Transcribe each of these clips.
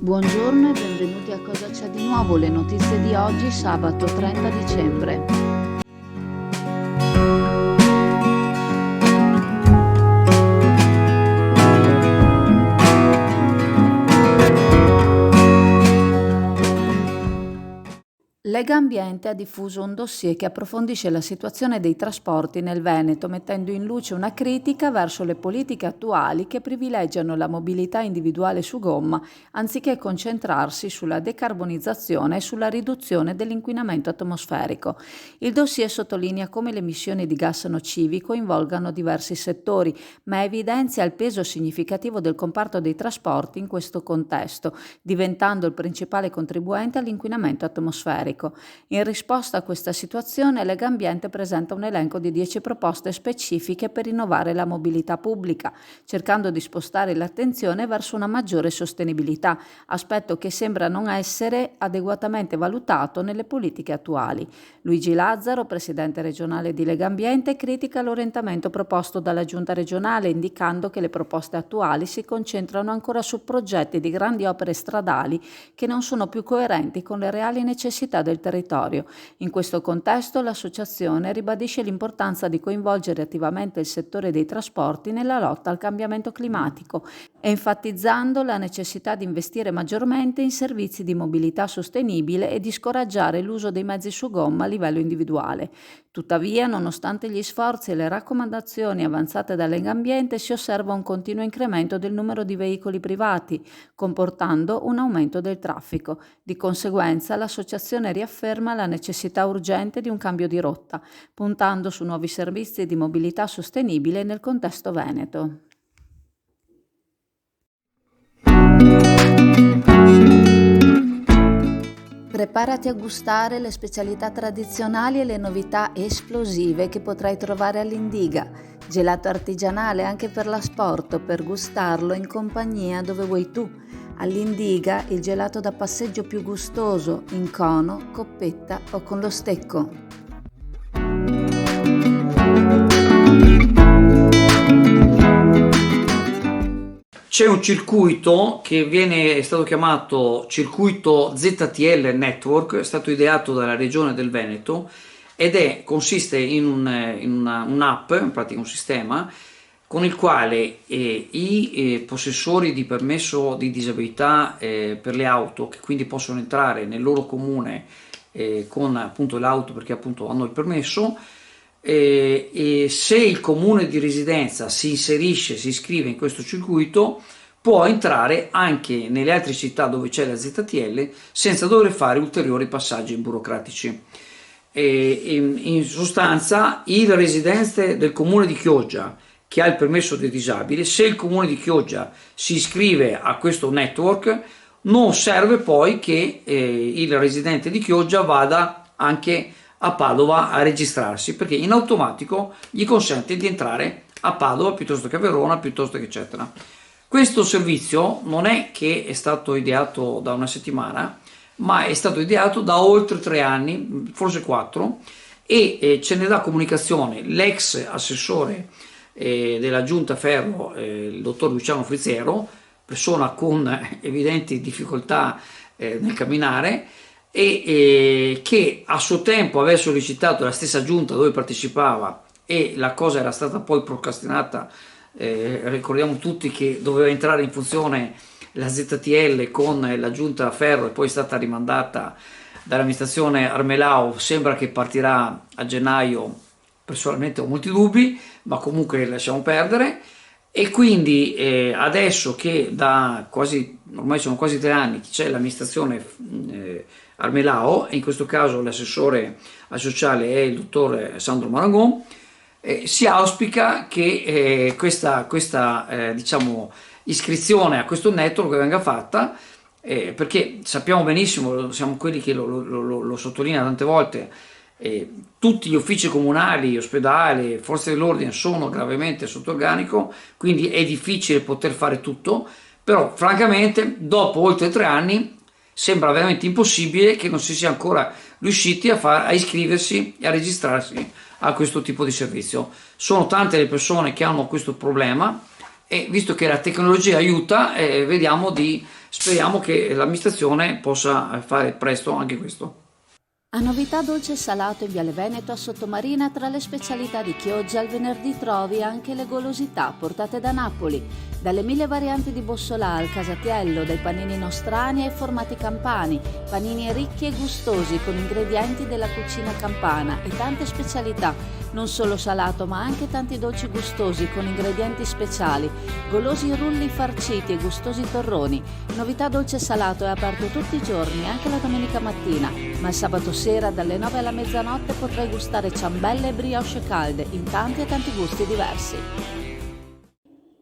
Buongiorno e benvenuti a Cosa c'è di nuovo, le notizie di oggi, sabato 30 dicembre. Lega Ambiente ha diffuso un dossier che approfondisce la situazione dei trasporti nel Veneto, mettendo in luce una critica verso le politiche attuali che privilegiano la mobilità individuale su gomma anziché concentrarsi sulla decarbonizzazione e sulla riduzione dell'inquinamento atmosferico. Il dossier sottolinea come le emissioni di gas nocivi coinvolgano diversi settori, ma evidenzia il peso significativo del comparto dei trasporti in questo contesto, diventando il principale contribuente all'inquinamento atmosferico. In risposta a questa situazione, Lega Ambiente presenta un elenco di 10 proposte specifiche per innovare la mobilità pubblica, cercando di spostare l'attenzione verso una maggiore sostenibilità, aspetto che sembra non essere adeguatamente valutato nelle politiche attuali. Luigi Lazzaro, presidente regionale di Lega Ambiente, critica l'orientamento proposto dalla Giunta regionale, indicando che le proposte attuali si concentrano ancora su progetti di grandi opere stradali che non sono più coerenti con le reali necessità del territorio. In questo contesto l'associazione ribadisce l'importanza di coinvolgere attivamente il settore dei trasporti nella lotta al cambiamento climatico, enfatizzando la necessità di investire maggiormente in servizi di mobilità sostenibile e di scoraggiare l'uso dei mezzi su gomma a livello individuale. Tuttavia, nonostante gli sforzi e le raccomandazioni avanzate da Lega Ambiente, si osserva un continuo incremento del numero di veicoli privati, comportando un aumento del traffico. Di conseguenza, l'associazione riafferma la necessità urgente di un cambio di rotta, puntando su nuovi servizi di mobilità sostenibile nel contesto veneto. Preparati a gustare le specialità tradizionali e le novità esplosive che potrai trovare all'Indiga. Gelato artigianale anche per l'asporto, per gustarlo in compagnia dove vuoi tu. All'Indiga il gelato da passeggio più gustoso, in cono, coppetta o con lo stecco. C'è un circuito che è stato chiamato circuito ZTL Network, è stato ideato dalla regione del Veneto ed consiste in un'app, in pratica un sistema, con il quale i possessori di permesso di disabilità per le auto, che quindi possono entrare nel loro comune con appunto l'auto perché appunto hanno il permesso, e se il comune di residenza si iscrive in questo circuito, può entrare anche nelle altre città dove c'è la ZTL senza dover fare ulteriori passaggi burocratici. In sostanza, il residente del comune di Chioggia che ha il permesso dei disabili, se il comune di Chioggia si iscrive a questo network, non serve poi che il residente di Chioggia vada anche a Padova a registrarsi, perché in automatico gli consente di entrare a Padova piuttosto che a Verona, piuttosto che eccetera. Questo servizio non è che è stato ideato da una settimana, ma è stato ideato da oltre 3 anni, forse 4, e ce ne dà comunicazione l'ex assessore della Giunta Ferro, il dottor Luciano Frizzero, persona con evidenti difficoltà nel camminare, e che a suo tempo aveva sollecitato la stessa giunta dove partecipava, e la cosa era stata poi procrastinata. Ricordiamo tutti che doveva entrare in funzione la ZTL con la giunta Ferro e poi è stata rimandata dall'amministrazione Armelao. Sembra che partirà a gennaio, personalmente ho molti dubbi, ma comunque lasciamo perdere. E quindi adesso che ormai sono quasi 3 anni che c'è l'amministrazione Armelao, e in questo caso l'assessore al sociale è il dottor Sandro Maragon, si auspica che questa diciamo, iscrizione a questo network venga fatta, perché sappiamo benissimo, siamo quelli che lo sottolinea tante volte, tutti gli uffici comunali, ospedali, forze dell'ordine sono gravemente sotto organico, quindi è difficile poter fare tutto, però francamente dopo oltre 3 anni sembra veramente impossibile che non si sia ancora riusciti a iscriversi e a registrarsi a questo tipo di servizio. Sono tante le persone che hanno questo problema, e visto che la tecnologia aiuta, vediamo di speriamo che l'amministrazione possa fare presto anche questo. A novità dolce e salato in Viale Veneto a Sottomarina, tra le specialità di Chioggia, il venerdì trovi anche le golosità portate da Napoli, dalle 1000 varianti di Bussolà al casatiello, dai panini nostrani ai formati campani, panini ricchi e gustosi con ingredienti della cucina campana e tante specialità, non solo salato ma anche tanti dolci gustosi con ingredienti speciali, golosi rulli farciti e gustosi torroni. Novità dolce e salato è aperto tutti i giorni, anche la domenica mattina, ma il sabato sera dalle 9 alla mezzanotte potrai gustare ciambelle e brioche calde in tanti e tanti gusti diversi.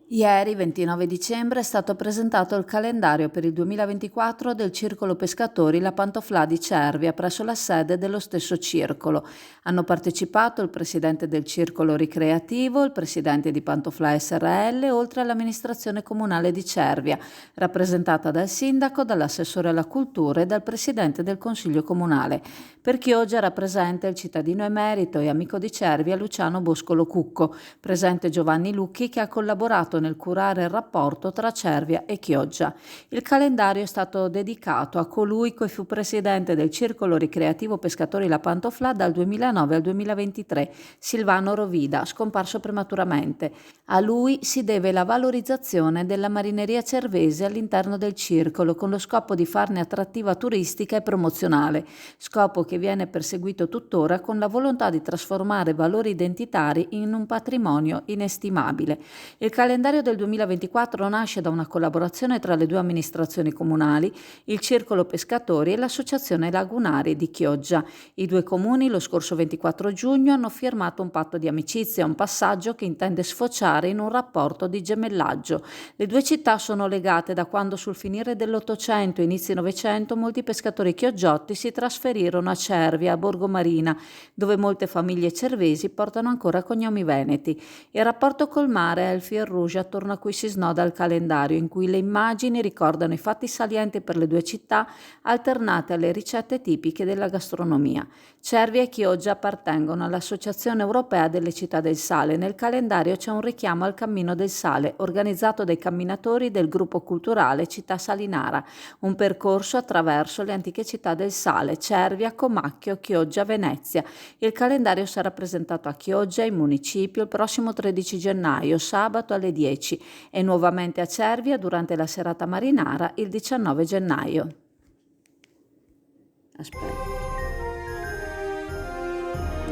Ieri, 29 dicembre, è stato presentato il calendario per il 2024 del Circolo Pescatori La Pantoflà di Cervia presso la sede dello stesso circolo. Hanno partecipato il presidente del Circolo Ricreativo, il presidente di Pantoflà SRL, oltre all'amministrazione comunale di Cervia, rappresentata dal sindaco, dall'assessore alla cultura e dal presidente del Consiglio Comunale. Per Chioggia era presente il cittadino emerito e amico di Cervia Luciano Boscolo Cucco, presente Giovanni Lucchi che ha collaborato nel curare il rapporto tra Cervia e Chioggia. Il calendario è stato dedicato a colui che fu presidente del Circolo Ricreativo Pescatori La Pantoflà dal 2009 al 2023, Silvano Rovida, scomparso prematuramente. A lui si deve la valorizzazione della marineria cervese all'interno del circolo con lo scopo di farne attrattiva turistica e promozionale, scopo che viene perseguito tuttora con la volontà di trasformare valori identitari in un patrimonio inestimabile. Il calendario del 2024 nasce da una collaborazione tra le due amministrazioni comunali, il Circolo Pescatori e l'Associazione Lagunari di Chioggia. I due comuni lo scorso 24 giugno hanno firmato un patto di amicizia, un passaggio che intende sfociare in un rapporto di gemellaggio. Le due città sono legate da quando sul finire dell'Ottocento e inizi Novecento molti pescatori chioggiotti si trasferirono a Cervia, a Borgomarina, dove molte famiglie cervesi portano ancora cognomi veneti. Il rapporto col mare è il fil rouge attorno a cui si snoda il calendario, in cui le immagini ricordano i fatti salienti per le due città, alternate alle ricette tipiche della gastronomia. Cervia e Chioggia appartengono all'Associazione Europea delle Città del Sale. Nel calendario c'è un richiamo al Cammino del Sale, organizzato dai camminatori del gruppo culturale Città Salinara, un percorso attraverso le antiche città del Sale, Cervia, Comacchio, Chioggia, Venezia. Il calendario sarà presentato a Chioggia, in municipio, il prossimo 13 gennaio, sabato alle 10 e nuovamente a Cervia durante la serata marinara il 19 gennaio.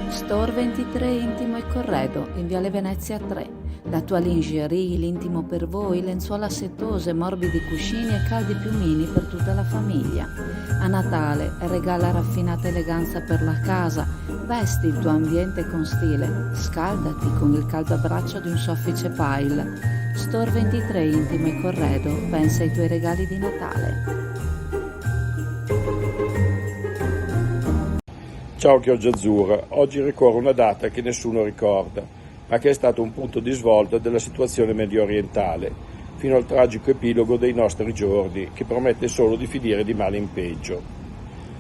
Store 23 Intimo e Corredo in Viale Venezia 3. La tua lingerie, l'intimo per voi, lenzuola settose, morbidi cuscini e caldi piumini per tutta la famiglia. A Natale regala raffinata eleganza per la casa, vesti il tuo ambiente con stile, scaldati con il caldo abbraccio di un soffice pile. Store 23 Intimo e Corredo, pensa ai tuoi regali di Natale. Ciao Chioggia Azzurra, oggi ricorre una data che nessuno ricorda, ma che è stato un punto di svolta della situazione medio orientale, fino al tragico epilogo dei nostri giorni, che promette solo di finire di male in peggio.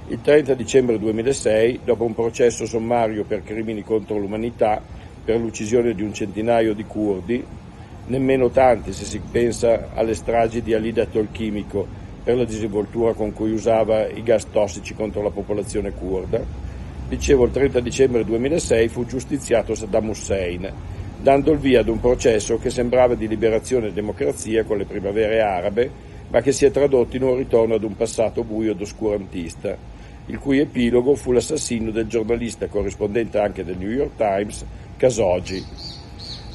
Il 30 dicembre 2006, dopo un processo sommario per crimini contro l'umanità, per l'uccisione di un centinaio di curdi, nemmeno tanti se si pensa alle stragi di Ali Chimico per la disinvoltura con cui usava i gas tossici contro la popolazione curda, dicevo il 30 dicembre 2006 fu giustiziato Saddam Hussein, dando il via ad un processo che sembrava di liberazione e democrazia con le primavere arabe, ma che si è tradotto in un ritorno ad un passato buio ed oscurantista, il cui epilogo fu l'assassinio del giornalista corrispondente anche del New York Times, Khashoggi.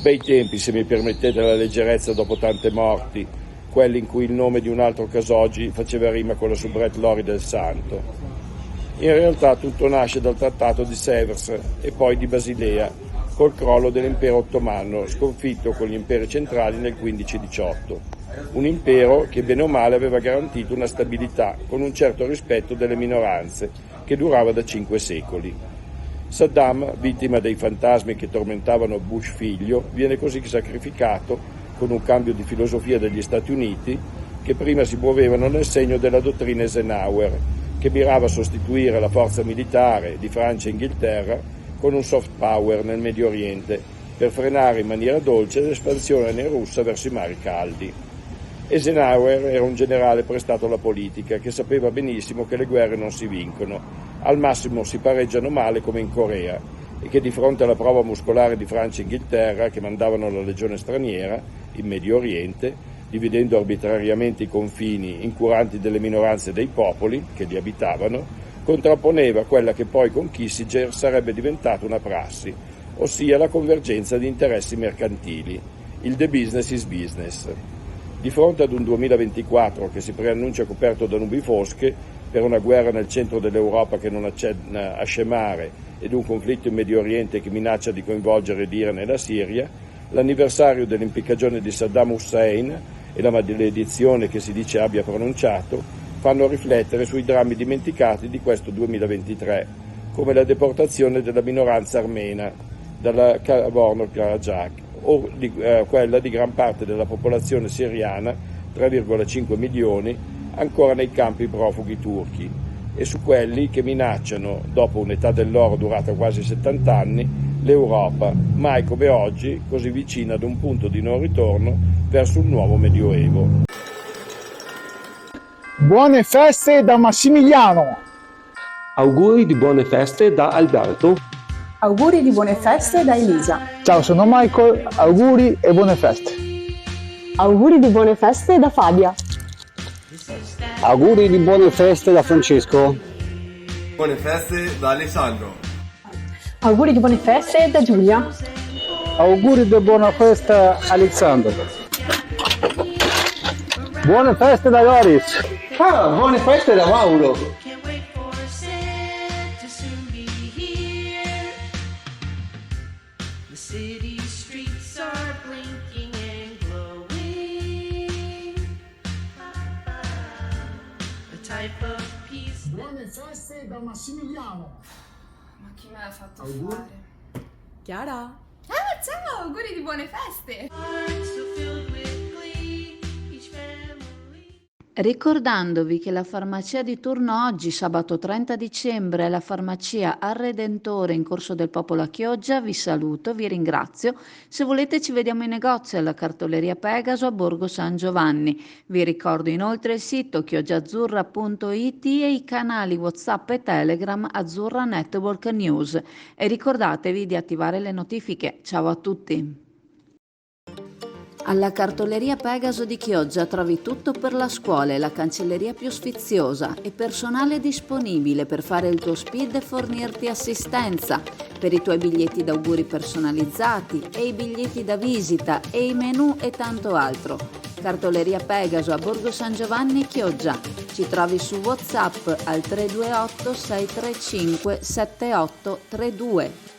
Bei tempi, se mi permettete la leggerezza dopo tante morti, quelli in cui il nome di un altro Khashoggi faceva rima con la soubrette Lori del Santo. In realtà tutto nasce dal trattato di Sèvres e poi di Basilea, col crollo dell'impero ottomano, sconfitto con gli imperi centrali nel 15-18. Un impero che bene o male aveva garantito una stabilità con un certo rispetto delle minoranze, che durava da 5 secoli. Saddam, vittima dei fantasmi che tormentavano Bush figlio, viene così sacrificato con un cambio di filosofia degli Stati Uniti, che prima si muovevano nel segno della dottrina Eisenhower, che mirava a sostituire la forza militare di Francia e Inghilterra con un soft power nel Medio Oriente per frenare in maniera dolce l'espansione russa verso i mari caldi. Eisenhower era un generale prestato alla politica che sapeva benissimo che le guerre non si vincono, al massimo si pareggiano male come in Corea, e che di fronte alla prova muscolare di Francia e Inghilterra, che mandavano la legione straniera in Medio Oriente, dividendo arbitrariamente i confini incuranti delle minoranze dei popoli che li abitavano, contrapponeva quella che poi con Kissinger sarebbe diventata una prassi, ossia la convergenza di interessi mercantili, il the business is business. Di fronte ad un 2024 che si preannuncia coperto da nubi fosche, per una guerra nel centro dell'Europa che non accenna a scemare ed un conflitto in Medio Oriente che minaccia di coinvolgere l'Iran e la Siria, l'anniversario dell'impiccagione di Saddam Hussein e la maledizione che si dice abbia pronunciato fanno riflettere sui drammi dimenticati di questo 2023, come la deportazione della minoranza armena dalla Nagorno-Karabakh o quella di gran parte della popolazione siriana, 3,5 milioni, ancora nei campi profughi turchi, e su quelli che minacciano, dopo un'età dell'oro durata quasi 70 anni, l'Europa, mai come oggi così vicina ad un punto di non ritorno verso un nuovo Medioevo. Buone feste da Massimiliano! Auguri di buone feste da Alberto. Auguri di buone feste da Elisa. Ciao, sono Michael, auguri e buone feste. Auguri di buone feste da Fabia. Auguri di buone feste da Francesco. Buone feste da Alessandro. Auguri di buone feste da Giulia. Auguri di buona festa Alessandro. Buone feste da Doris. Buone feste da Mauro. Buone feste da Massimiliano! Ma chi me l'ha fatto fare? Chiara? Ciao, auguri di buone feste! Ricordandovi che la farmacia di turno oggi, sabato 30 dicembre, è la farmacia Al Redentore in Corso del Popolo a Chioggia, vi saluto, vi ringrazio. Se volete ci vediamo in negozio alla Cartoleria Pegaso a Borgo San Giovanni. Vi ricordo inoltre il sito chioggiaazzurra.it e i canali WhatsApp e Telegram Azzurra Network News. E ricordatevi di attivare le notifiche. Ciao a tutti! Alla Cartoleria Pegaso di Chioggia trovi tutto per la scuola e la cancelleria più sfiziosa e personale disponibile per fare il tuo speed e fornirti assistenza per i tuoi biglietti d'auguri personalizzati e i biglietti da visita e i menù e tanto altro. Cartoleria Pegaso a Borgo San Giovanni Chioggia. Ci trovi su WhatsApp al 328 635 7832.